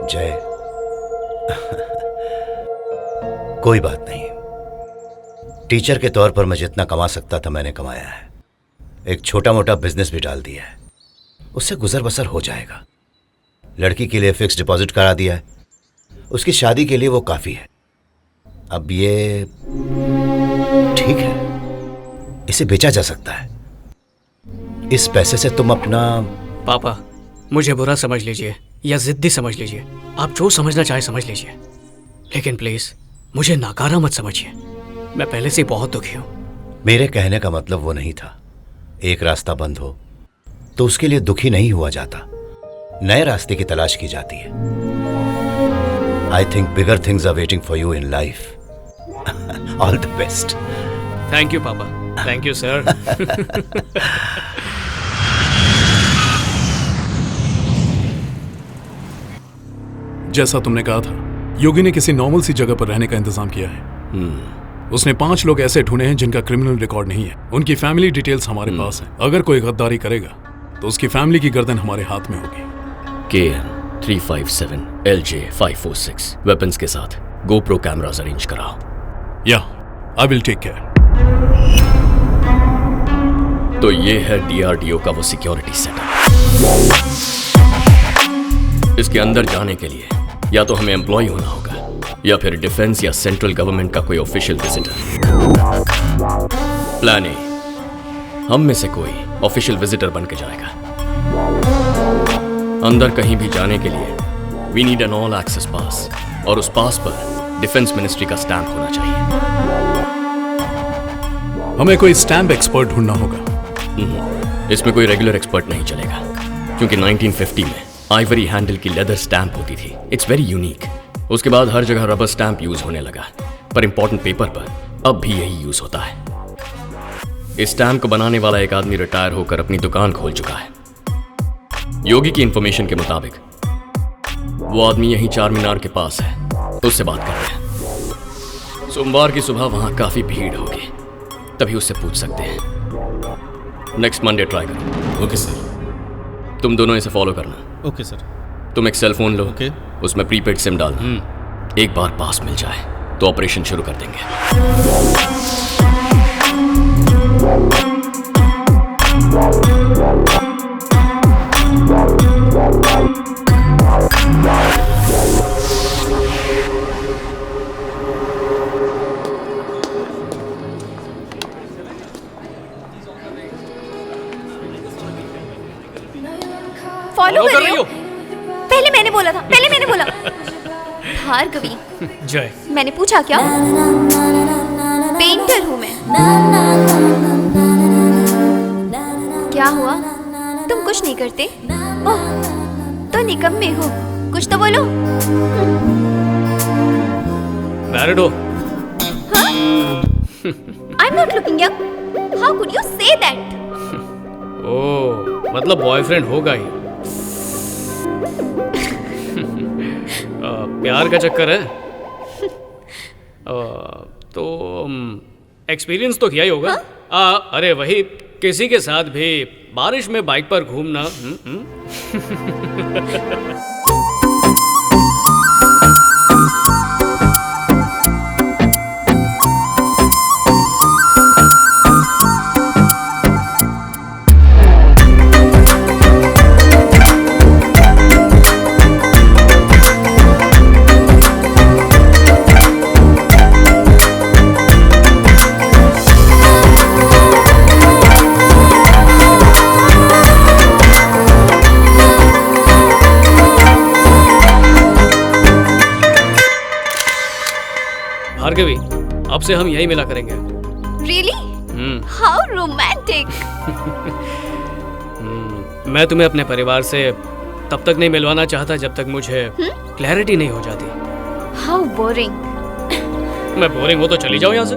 जय, कोई बात नहीं। टीचर के तौर पर मैं जितना कमा सकता था मैंने कमाया है। एक छोटा मोटा बिजनेस भी डाल दिया है, उससे गुजर बसर हो जाएगा। लड़की के लिए फिक्स डिपॉजिट करा दिया है, उसकी शादी के लिए वो काफी है। अब ये ठीक है, इसे बेचा जा सकता है। इस पैसे से तुम अपना... पापा, मुझे बुरा समझ लीजिए या जिद्दी समझ लीजिए, आप जो समझना चाहे समझ लीजिए, लेकिन प्लीज मुझे नाकारा मत समझिए। मैं पहले से बहुत दुखी हूं। मेरे कहने का मतलब वो नहीं था। एक रास्ता बंद हो तो उसके लिए दुखी नहीं हुआ जाता, नए रास्ते की तलाश की जाती है। I think bigger things are waiting for you in life. All the best. Thank you पापा, थैंक यू सर। जैसा तुमने कहा था, योगी ने किसी नॉर्मल सी जगह पर रहने का इंतजाम किया है। उसने 5 लोग ऐसे ढूंढे हैं जिनका क्रिमिनल रिकॉर्ड नहीं है। उनकी फैमिली डिटेल्स हमारे पास है। अगर कोई गद्दारी करेगा तो उसकी फैमिली की गर्दन हमारे हाथ में होगी। KN 357 LJ 546 वेपन्स के साथ GoPro कैमरास अरेंज कराओ। या आई विल टेक केयर। तो ये है DRDO का वो सिक्योरिटी सेटअप। इसके अंदर जाने के लिए या तो हमें एम्प्लॉय होना होगा या फिर डिफेंस या सेंट्रल गवर्नमेंट का कोई ऑफिशियल विजिटर। प्लान ए, हम में से कोई ऑफिशियल विजिटर बन के जाएगा। अंदर कहीं भी जाने के लिए we need an all access pass, और उस पास पर डिफेंस मिनिस्ट्री का स्टैंप होना चाहिए। हमें कोई स्टैंप एक्सपर्ट ढूंढना होगा। इसमें कोई रेगुलर एक्सपर्ट नहीं चलेगा, क्योंकि 1950 में आइवरी हैंडल की लेदर स्टैंप होती थी। It's very unique. उसके बाद हर जगह रबर स्टैंप यूज होने लगा, पर इंपॉर्टेंट पेपर पर अब भी यही यूज होता है। इस स्टैंप को बनाने वाला एक आदमी रिटायर होकर अपनी दुकान खोल चुका है। योगी की इंफॉर्मेशन के मुताबिक वो आदमी यहीं चार मीनार के पास है, उससे बात करते हैं। सोमवार की सुबह वहां काफी भीड़ होगी, तभी उससे पूछ सकते हैं। नेक्स्ट मंडे ट्राई करो। Okay sir. तुम दोनों इसे फॉलो करना। Okay sir. तुम एक सेल फोन लो, ओके। उसमें प्रीपेड सिम डालना। एक बार पास मिल जाए तो ऑपरेशन शुरू कर देंगे। फॉलो कर रही हो? पहले मैंने बोला था, पहले मैंने बोला। भार्गवी, जय, मैंने पूछा क्या? पेंटर हूँ मैं। क्या हुआ? तुम कुछ नहीं करते? ओह, तो निकम्मे हो। कुछ तो बोलो। मैरिड हो? I'm not looking young. How could you say that? ओह, मतलब बॉयफ्रेंड होगा ही। प्यार का चक्कर है। तो एक्सपीरियंस तो किया ही होगा। अरे वही, किसी के साथ भी बारिश में बाइक पर घूमना। भार्गवी, अब से हम यही मिला करेंगे। Really? How romantic. मैं तुम्हें अपने परिवार से तब तक नहीं मिलवाना चाहता जब तक मुझे क्लैरिटी नहीं हो जाती। How boring. मैं बोरिंग हो तो चली जाओ यहाँ से।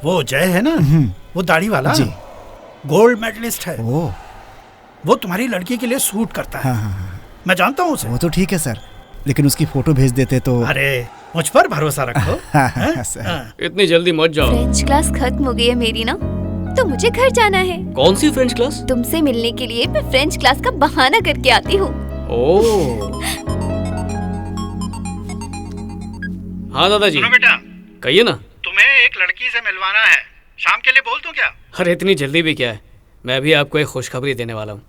वो जय है ना, वो दाढ़ी वाला जी। गोल्ड मेडलिस्ट है। ओ वो तुम्हारी लड़की के लिए सूट करता है। हाँ। मैं जानता हूँ उसे। वो तो ठीक है सर, लेकिन उसकी फोटो भेज देते तो। अरे मुझ पर भरोसा रखो। हाँ, सर। हाँ। इतनी जल्दी मत जाओ। फ्रेंच क्लास खत्म हो गई है मेरी ना, तो मुझे घर जाना है। कौन सी फ्रेंच क्लास? तुमसे मिलने के लिए मैं फ्रेंच क्लास का बहाना करके आती हूँ। ओह हाँ दादाजी। सुनो बेटा, कहिए ना। तुम्हें एक लड़की से मिलवाना है, शाम के लिए बोल दूं क्या? अरे इतनी जल्दी भी क्या है, मैं भी आपको एक खुशखबरी देने वाला हूँ।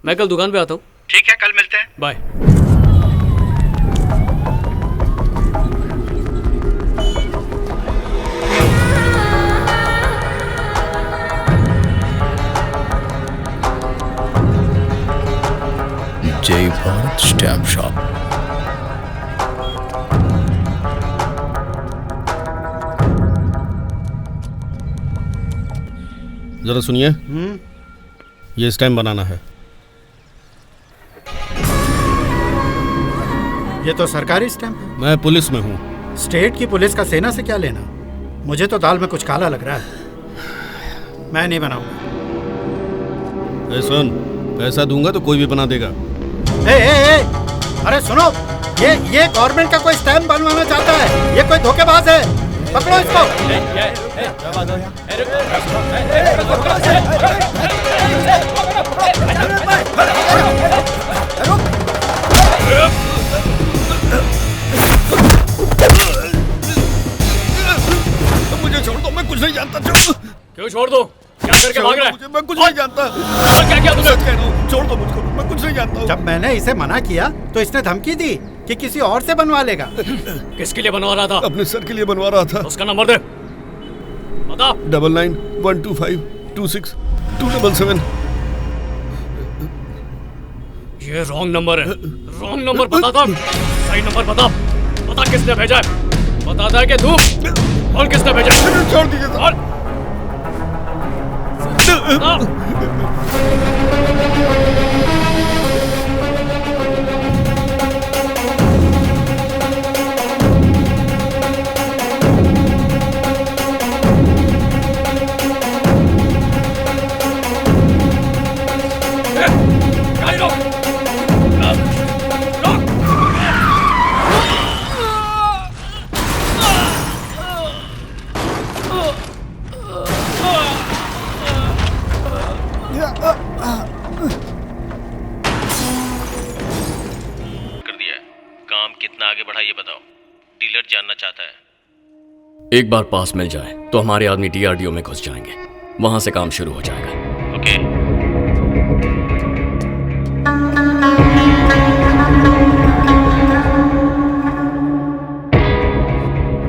मैं कल दुकान पे आता हूँ। ठीक है, कल मिलते हैं। बाय। जय भारत स्टैम्प शॉप। जरा सुनिए, ये स्टैम्प बनाना है। ये तो सरकारी स्टैम्प है। मैं पुलिस में हूँ। स्टेट की पुलिस का सेना से क्या लेना? मुझे तो दाल में कुछ काला लग रहा है। मैं नहीं बनाऊंगा। ए सुन, पैसा दूंगा तो कोई भी बना देगा। ए, अरे सुनो, ये गवर्नमेंट का कोई स्टैम्प बनवाना चाहता है। ये कोई धोखेबाज है, पकड़ो इसको। मुझे छोड़ दो, मैं कुछ नहीं जानता। क्यों छोड़ दो? क्या करके भाग रहा है? मैं कुछ नहीं जानता। क्या किया तुमने? सच कह रहा हूँ, छोड़ दो मुझको, मैं कुछ नहीं जानता हूँ। जब मैंने इसे मना किया तो इसने धमकी दी कि किसी और से बनवा लेगा। किसके लिए बनवा रहा था? अपने सर के लिए बनवा रहा था। उसका नंबर दे, बता। 9912526277। ये रॉन्ग नंबर है। रॉन्ग नंबर बता था। सही नंबर बता। बता किसने भेजा है? बताता है कि तू और किसने भेजा है? छोड़ दीजिए सर। और आगे बढ़ा ये बताओ, डीलर जानना चाहता है। एक बार पास मिल जाए तो हमारे आदमी डीआरडीओ में घुस जाएंगे, वहां से काम शुरू हो जाएगा। ओके।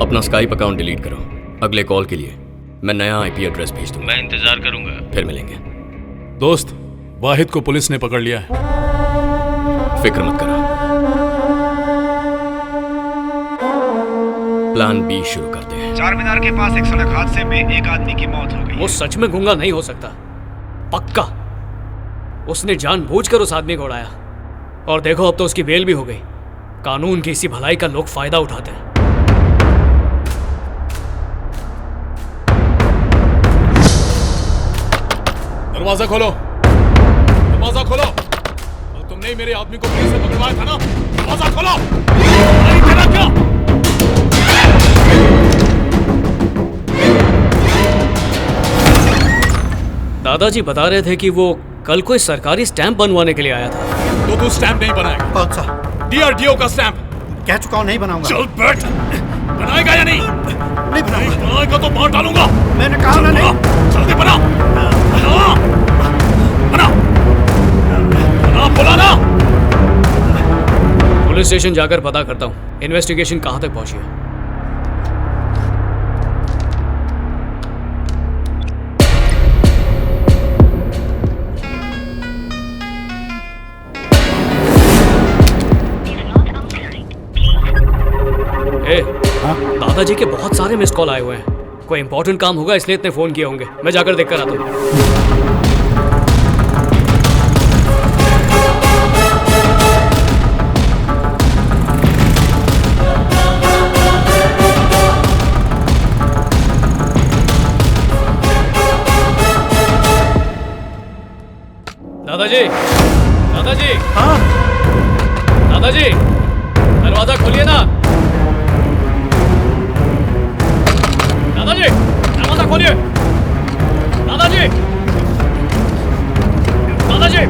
अपना स्काइप अकाउंट डिलीट करो। अगले कॉल के लिए मैं नया आईपी एड्रेस भेज दूंगा। मैं इंतजार करूंगा। फिर मिलेंगे। दोस्त, वाहिद को पुलिस ने पकड़ लिया है। फिक्र मत करो, प्लान बी शुरू करते हैं। चार मीनार के पास एक सड़क हादसे में एक आदमी की मौत हो गई। वो सच में गूंगा नहीं हो सकता, पक्का। उसने जानबूझकर उस आदमी को उड़ाया, और देखो अब तो उसकी बेल भी हो गई। कानून की इसी भलाई का लोग फायदा उठाते हैं। दरवाजा खोलो, दरवाजा खोलो। और तुमने ही मेरे आदमी को पुलिस से पकड़वाया था ना? दरवाजा खोलो। नहीं तेरा क्या? दादाजी बता रहे थे कि वो कल कोई सरकारी स्टैंप बनवाने के लिए आया था। तो तू स्टैंप नहीं बनाएगा? कौन सा? डीआरडीओ का स्टैंप। कह चुका हूं नहीं बनाऊंगा। चल बैठ। बनाएगा या नहीं? नहीं बनाएगा तो मार डालूंगा। मैंने कहा ना नहीं। जल्दी बना, बना, बना, बना, बोला ना। पुलिस स्टेशन जाकर पता करता हूँ इन्वेस्टिगेशन कहाँ तक पहुंची है। दादाजी के बहुत सारे मिस कॉल आए हुए हैं। कोई इंपॉर्टेंट काम होगा इसलिए इतने फोन किए होंगे। मैं जाकर देखकर आता हूँ। दादाजी, दादाजी, हाँ, दादाजी, दरवाजा खोलिए ना। दादाजी, दरवाजा खोलिए। दादाजी, दादाजी।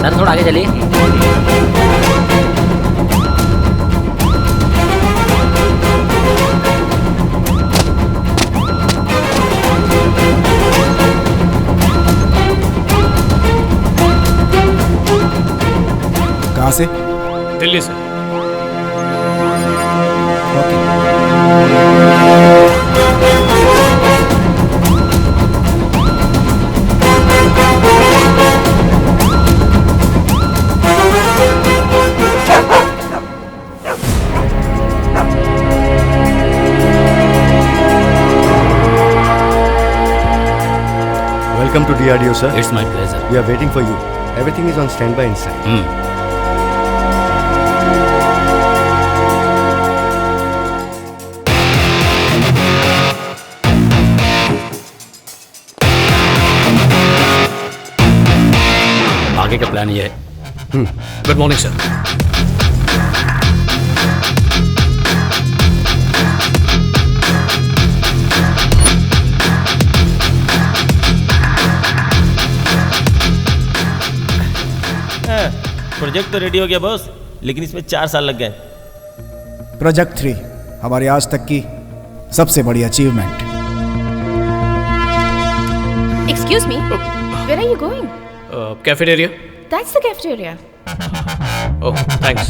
सर थोड़ा आगे चलिए। कहाँ से? दिल्ली से। Welcome to DRDO, sir. It's my pleasure. We are waiting for you. Everything is on standby inside. आगे का प्लान ये है। Good morning sir. प्रोजेक्ट तो रेडी हो गया बॉस, लेकिन इसमें 4 साल लग गए। प्रोजेक्ट 3 हमारी आज तक की सबसे बड़ी achievement. Excuse me, where are you going? Cafeteria. That's the cafeteria. Oh, thanks.